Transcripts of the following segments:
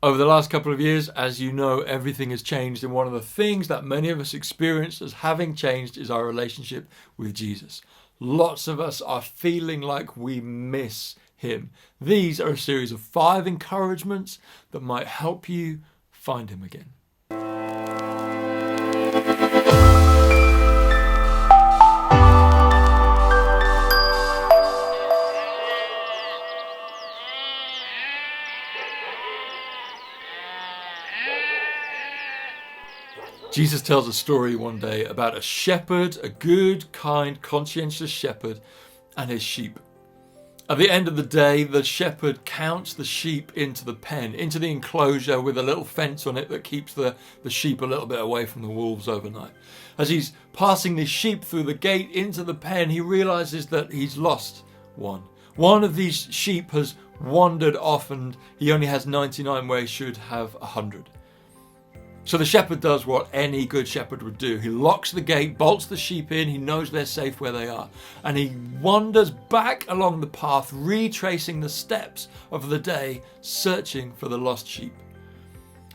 Over the last couple of years, as you know, everything has changed, and one of the things that many of us experience as having changed is our relationship with Jesus. Lots of us are feeling like we miss him. These are a series of 5 encouragements that might help you find him again. Jesus tells a story one day about a shepherd, a good, kind, conscientious shepherd, and his sheep. At the end of the day, the shepherd counts the sheep into the pen, into the enclosure with a little fence on it that keeps the sheep a little bit away from the wolves overnight. As he's passing the sheep through the gate into the pen, he realizes that he's lost one. One of these sheep has wandered off and he only has 99 where he should have 100. So the shepherd does what any good shepherd would do. He locks the gate, bolts the sheep in, he knows they're safe where they are. And he wanders back along the path, retracing the steps of the day, searching for the lost sheep.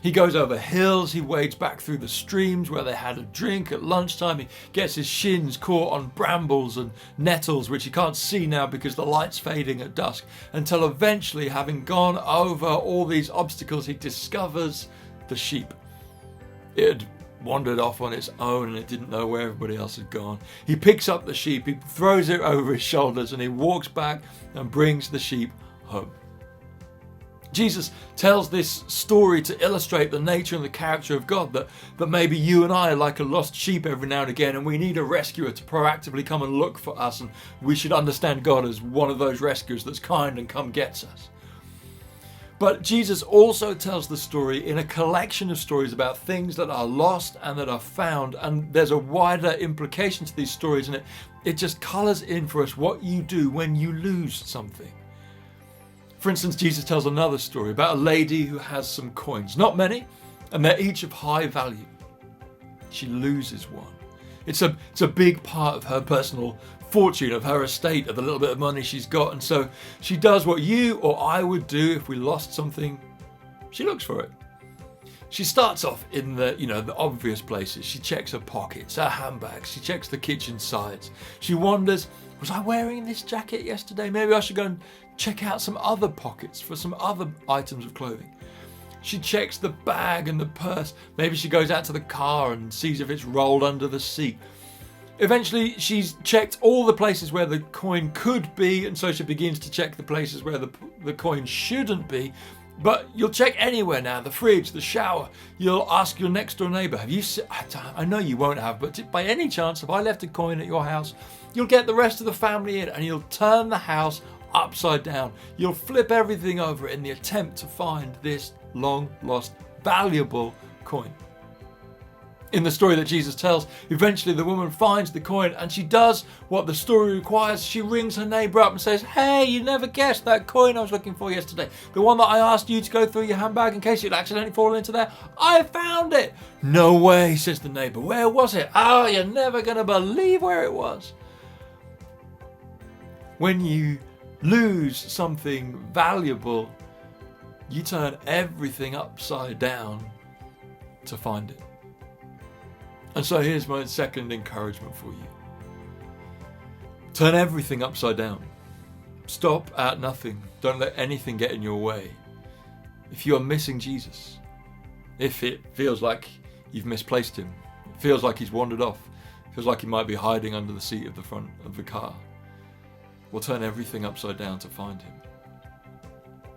He goes over hills, he wades back through the streams where they had a drink at lunchtime. He gets his shins caught on brambles and nettles, which he can't see now because the light's fading at dusk, until eventually, having gone over all these obstacles, he discovers the sheep. It had wandered off on its own and it didn't know where everybody else had gone. He picks up the sheep, he throws it over his shoulders and he walks back and brings the sheep home. Jesus tells this story to illustrate the nature and the character of God, that maybe you and I are like a lost sheep every now and again and we need a rescuer to proactively come and look for us, and we should understand God as one of those rescuers that's kind and come gets us. But Jesus also tells the story in a collection of stories about things that are lost and that are found, and there's a wider implication to these stories, and it just colours in for us what you do when you lose something. For instance, Jesus tells another story about a lady who has some coins, not many, and they're each of high value. She loses one. It's a big part of her personal fortune, of her estate, of the little bit of money she's got, and so she does what you or I would do if we lost something. She looks for it. She starts off in the obvious places. She checks her pockets, her handbags, she checks the kitchen sides. She wonders, was I wearing this jacket yesterday? Maybe I should go and check out some other pockets for some other items of clothing. She checks the bag and the purse. Maybe she goes out to the car and sees if it's rolled under the seat. Eventually, she's checked all the places where the coin could be, and so she begins to check the places where the coin shouldn't be. But you'll check anywhere now, the fridge, the shower. You'll ask your next door neighbour, I know you won't have, but by any chance, if I left a coin at your house, you'll get the rest of the family in and you'll turn the house upside down. You'll flip everything over in the attempt to find this long lost, valuable coin. In the story that Jesus tells, eventually the woman finds the coin and she does what the story requires. She rings her neighbour up and says, "Hey, you never guessed that coin I was looking for yesterday. The one that I asked you to go through your handbag in case you'd accidentally fallen into there. I found it." "No way," says the neighbour. "Where was it?" "Oh, you're never going to believe where it was." When you lose something valuable, you turn everything upside down to find it. And so here's my second encouragement for you. Turn everything upside down. Stop at nothing. Don't let anything get in your way. If you are missing Jesus, if it feels like you've misplaced him, it feels like he's wandered off, it feels like he might be hiding under the seat of the front of the car, well, turn everything upside down to find him.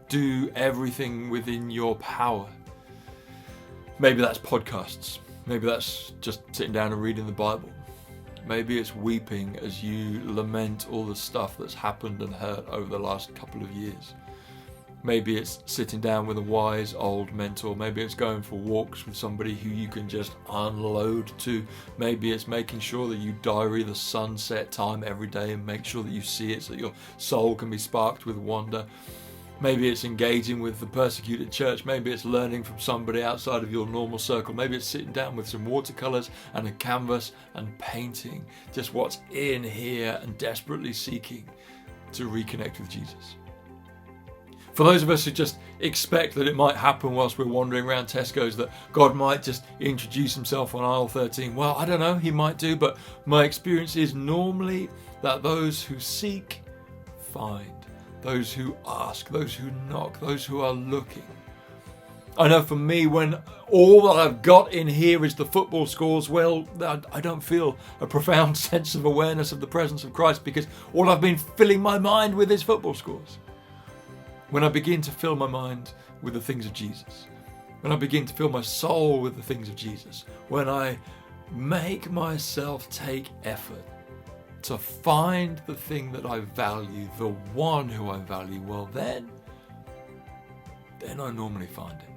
Do everything within your power. Maybe that's podcasts. Maybe that's just sitting down and reading the Bible. Maybe it's weeping as you lament all the stuff that's happened and hurt over the last couple of years. Maybe it's sitting down with a wise old mentor. Maybe it's going for walks with somebody who you can just unload to. Maybe it's making sure that you diary the sunset time every day and make sure that you see it so that your soul can be sparked with wonder. Maybe it's engaging with the persecuted church. Maybe it's learning from somebody outside of your normal circle. Maybe it's sitting down with some watercolours and a canvas and painting just what's in here and desperately seeking to reconnect with Jesus. For those of us who just expect that it might happen whilst we're wandering around Tesco's, that God might just introduce himself on aisle 13, well, I don't know, he might do, but my experience is normally that those who seek, find. Those who ask, those who knock, those who are looking. I know for me, when all that I've got in here is the football scores, well, I don't feel a profound sense of awareness of the presence of Christ, because all I've been filling my mind with is football scores. When I begin to fill my mind with the things of Jesus, when I begin to fill my soul with the things of Jesus, when I make myself take effort to find the thing that I value, the one who I value, well then I normally find him.